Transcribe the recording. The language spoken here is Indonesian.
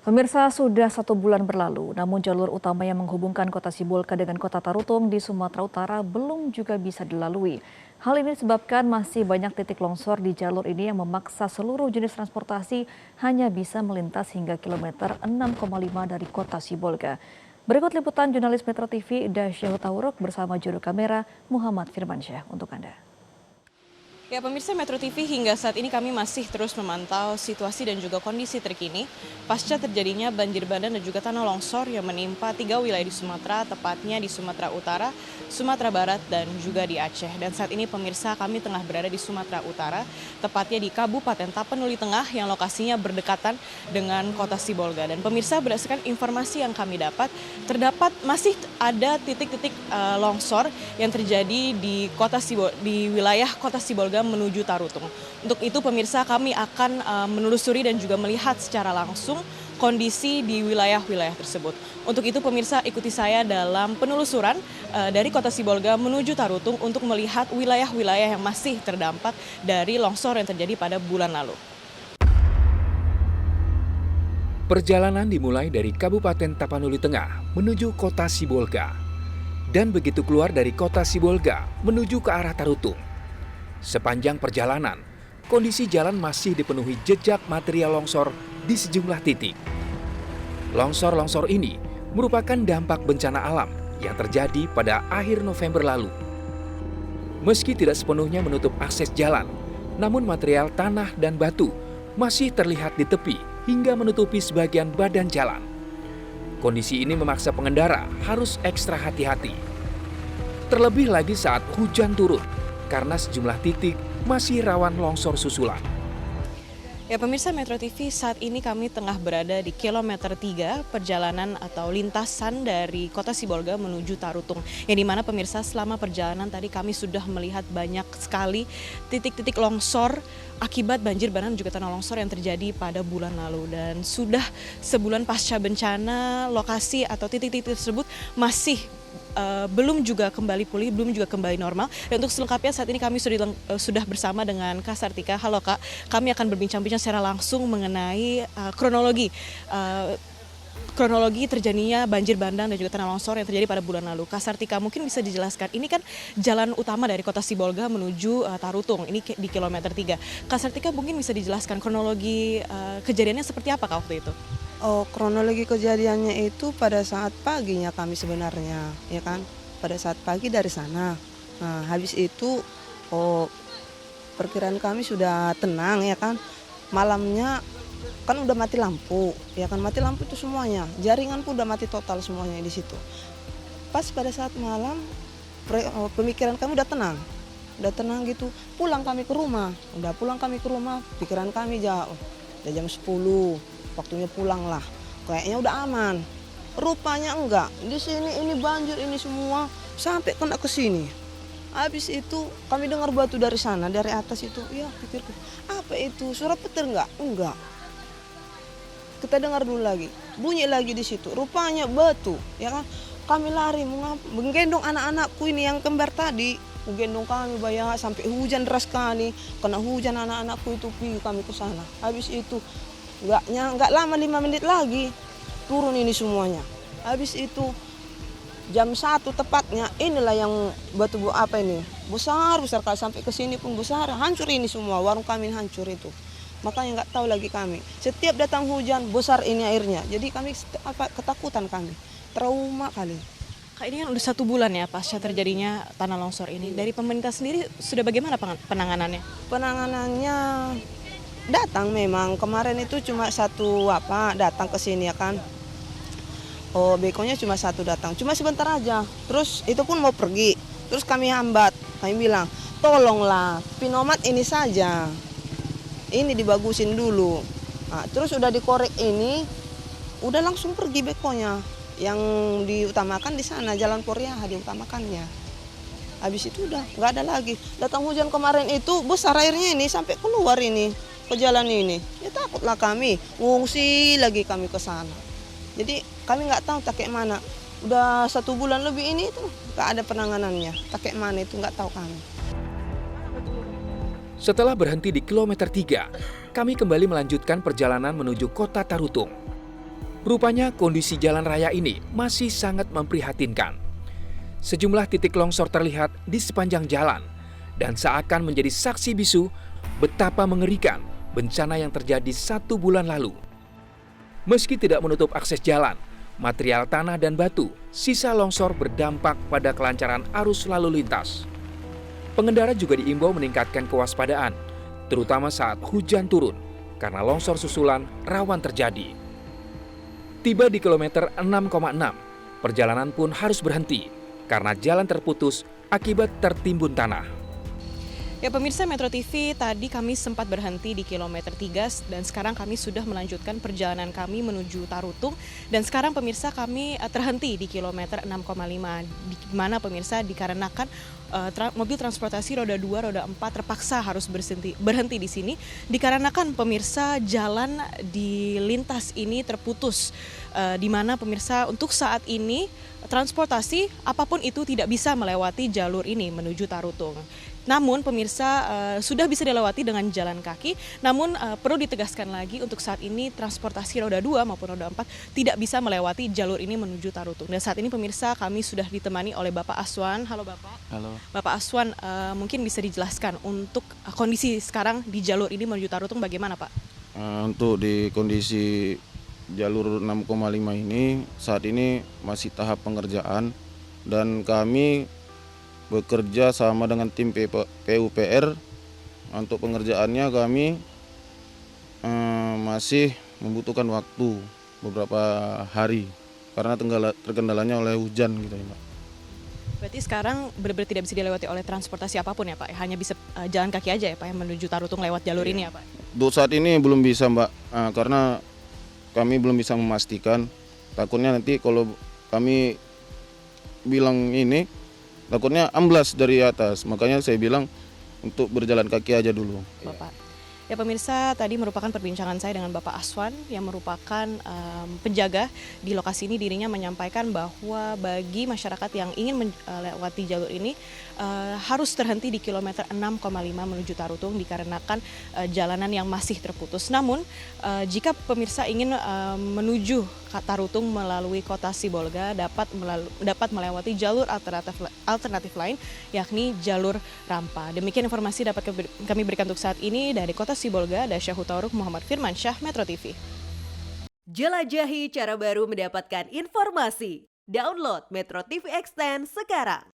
Pemirsa, sudah 1 bulan berlalu, namun jalur utama yang menghubungkan kota Sibolga dengan kota Tarutung di Sumatera Utara belum juga bisa dilalui. Hal ini disebabkan masih banyak titik longsor di jalur ini yang memaksa seluruh jenis transportasi hanya bisa melintas hingga kilometer 6,5 dari kota Sibolga. Berikut liputan jurnalis Metro TV Dasya Hutauruk bersama juru kamera Muhammad Firmansyah untuk Anda. Ya pemirsa Metro TV, hingga saat ini kami masih terus memantau situasi dan juga kondisi terkini pasca terjadinya banjir bandang dan juga tanah longsor yang menimpa 3 wilayah di Sumatera, tepatnya di Sumatera Utara, Sumatera Barat, dan juga di Aceh. Dan saat ini pemirsa, kami tengah berada di Sumatera Utara, tepatnya di Kabupaten Tapanuli Tengah yang lokasinya berdekatan dengan kota Sibolga. Dan pemirsa, berdasarkan informasi yang kami dapat, masih ada titik-titik longsor yang terjadi di wilayah kota Sibolga menuju Tarutung. Untuk itu pemirsa, kami akan menelusuri dan juga melihat secara langsung kondisi di wilayah-wilayah tersebut. Untuk itu pemirsa, ikuti saya dalam penelusuran dari kota Sibolga menuju Tarutung untuk melihat wilayah-wilayah yang masih terdampak dari longsor yang terjadi pada bulan lalu. Perjalanan dimulai dari Kabupaten Tapanuli Tengah menuju kota Sibolga. Dan begitu keluar dari kota Sibolga menuju ke arah Tarutung. Sepanjang perjalanan, kondisi jalan masih dipenuhi jejak material longsor di sejumlah titik. Longsor-longsor ini merupakan dampak bencana alam yang terjadi pada akhir November lalu. Meski tidak sepenuhnya menutup akses jalan, namun material tanah dan batu masih terlihat di tepi hingga menutupi sebagian badan jalan. Kondisi ini memaksa pengendara harus ekstra hati-hati. Terlebih lagi saat hujan turun, karena sejumlah titik masih rawan longsor susulan. Ya pemirsa Metro TV, saat ini kami tengah berada di kilometer 3 perjalanan atau lintasan dari kota Sibolga menuju Tarutung. Yang dimana pemirsa, selama perjalanan tadi kami sudah melihat banyak sekali titik-titik longsor akibat banjir bandang juga tanah longsor yang terjadi pada bulan lalu. Dan sudah sebulan pasca bencana, lokasi atau titik-titik tersebut masih belum juga kembali pulih, belum juga kembali normal. Dan untuk selengkapnya saat ini kami sudah bersama dengan Kak Sartika. Halo Kak, kami akan berbincang-bincang secara langsung mengenai kronologi terjadinya banjir bandang dan juga tanah longsor yang terjadi pada bulan lalu. Kak Sartika, mungkin bisa dijelaskan, ini kan jalan utama dari kota Sibolga menuju Tarutung, ini di kilometer 3. Kak Sartika, mungkin bisa dijelaskan kronologi kejadiannya seperti apa Kak waktu itu? Oh, kronologi kejadiannya itu pada saat paginya kami sebenarnya, ya kan? Pada saat pagi dari sana. Nah, habis itu perkiraan kami sudah tenang, ya kan? Malamnya kan udah mati lampu, ya kan? Mati lampu itu semuanya. Jaringan pun udah mati total semuanya di situ. Pas pada saat malam pemikiran kami udah tenang. Udah tenang gitu. Pulang kami ke rumah. Udah pulang kami ke rumah, pikiran kami udah jam 10. Waktunya pulang lah, kayaknya udah aman. Rupanya enggak, di sini ini banjir ini semua sampai kena ke sini. Habis itu kami dengar batu dari sana, dari atas itu. Ya pikirku, apa itu? Suara petir enggak? Enggak. Kita dengar dulu lagi, bunyi lagi di situ. Rupanya batu, ya kan? Kami lari menggendong anak-anakku ini yang kembar tadi. Menggendong kami bayar sampai hujan deras kali. Kena hujan anak-anakku itu pergi kami ke sana. Habis itu Enggak lama 5 menit lagi turun ini semuanya. Habis itu jam 1 tepatnya, inilah yang batu apa ini besar kalau sampai ke sini pun besar, hancur ini semua, warung kami hancur itu. Makanya nggak tahu lagi kami. Setiap datang hujan besar ini airnya. Jadi kami ketakutan kami, trauma kali. Kak, ini kan udah 1 bulan ya pasca terjadinya tanah longsor ini. Dari pemerintah sendiri sudah bagaimana penanganannya? Penanganannya datang memang, kemarin itu cuma satu datang ke sini ya kan. Bekonya cuma satu datang, cuma sebentar aja. Terus itu pun mau pergi, terus kami hambat. Kami bilang, tolonglah pinomat ini saja, ini dibagusin dulu. Nah, terus udah dikorek ini, udah langsung pergi bekonya. Yang diutamakan di sana Jalan Poriah diutamakannya. Habis itu udah nggak ada lagi. Datang hujan kemarin itu besar airnya ini sampai keluar ini ke jalan ini. Ya takutlah kami, ngungsi lagi kami ke sana. Jadi kami nggak tahu tak kayak mana. Udah 1 bulan lebih ini tuh nggak ada penanganannya. Tak kayak mana itu nggak tahu kami. Setelah berhenti di kilometer 3, kami kembali melanjutkan perjalanan menuju kota Tarutung. Rupanya kondisi jalan raya ini masih sangat memprihatinkan. Sejumlah titik longsor terlihat di sepanjang jalan dan seakan menjadi saksi bisu betapa mengerikan bencana yang terjadi 1 bulan lalu. Meski tidak menutup akses jalan, material tanah dan batu, sisa longsor berdampak pada kelancaran arus lalu lintas. Pengendara juga diimbau meningkatkan kewaspadaan, terutama saat hujan turun, karena longsor susulan rawan terjadi. Tiba di kilometer 6,6, perjalanan pun harus berhenti karena jalan terputus akibat tertimbun tanah. Ya pemirsa Metro TV, tadi kami sempat berhenti di kilometer 3 dan sekarang kami sudah melanjutkan perjalanan kami menuju Tarutung. Dan sekarang pemirsa kami terhenti di kilometer 6,5, di mana pemirsa dikarenakan mobil transportasi roda 2, roda 4 terpaksa harus berhenti di sini. Dikarenakan pemirsa jalan di lintas ini terputus, di mana pemirsa untuk saat ini transportasi apapun itu tidak bisa melewati jalur ini menuju Tarutung. Namun pemirsa sudah bisa dilewati dengan jalan kaki, namun perlu ditegaskan lagi untuk saat ini transportasi roda 2 maupun roda 4 tidak bisa melewati jalur ini menuju Tarutung. Dan saat ini pemirsa kami sudah ditemani oleh Bapak Aswan. Halo Bapak. Halo. Bapak Aswan, mungkin bisa dijelaskan untuk kondisi sekarang di jalur ini menuju Tarutung bagaimana Pak? Untuk di kondisi jalur 6,5 ini saat ini masih tahap pengerjaan dan kami bekerja sama dengan tim PUPR. Untuk pengerjaannya kami masih membutuhkan waktu beberapa hari karena terkendalanya oleh hujan gitu ya Pak. Berarti sekarang benar-benar tidak bisa dilewati oleh transportasi apapun ya Pak? Hanya bisa jalan kaki aja ya Pak yang menuju Tarutung lewat jalur ini ya Pak? Untuk saat ini belum bisa Mbak, karena kami belum bisa memastikan. Takutnya nanti kalau kami bilang ini takutnya amblas dari atas, makanya saya bilang untuk berjalan kaki aja dulu. Bapak. Ya pemirsa, tadi merupakan perbincangan saya dengan Bapak Aswan yang merupakan penjaga di lokasi ini. Dirinya menyampaikan bahwa bagi masyarakat yang ingin melewati jalur ini harus terhenti di kilometer 6,5 menuju Tarutung dikarenakan jalanan yang masih terputus. Namun jika pemirsa ingin menuju Tarutung melalui kota Sibolga dapat melewati jalur alternatif lain yakni jalur Rampa. Demikian informasi dapat kami berikan untuk saat ini dari kota Sibolga. Dasya Hutauruk, Muhammad Firmansyah, Metro TV. Jelajahi cara baru mendapatkan informasi. Download Metro TV Extend sekarang.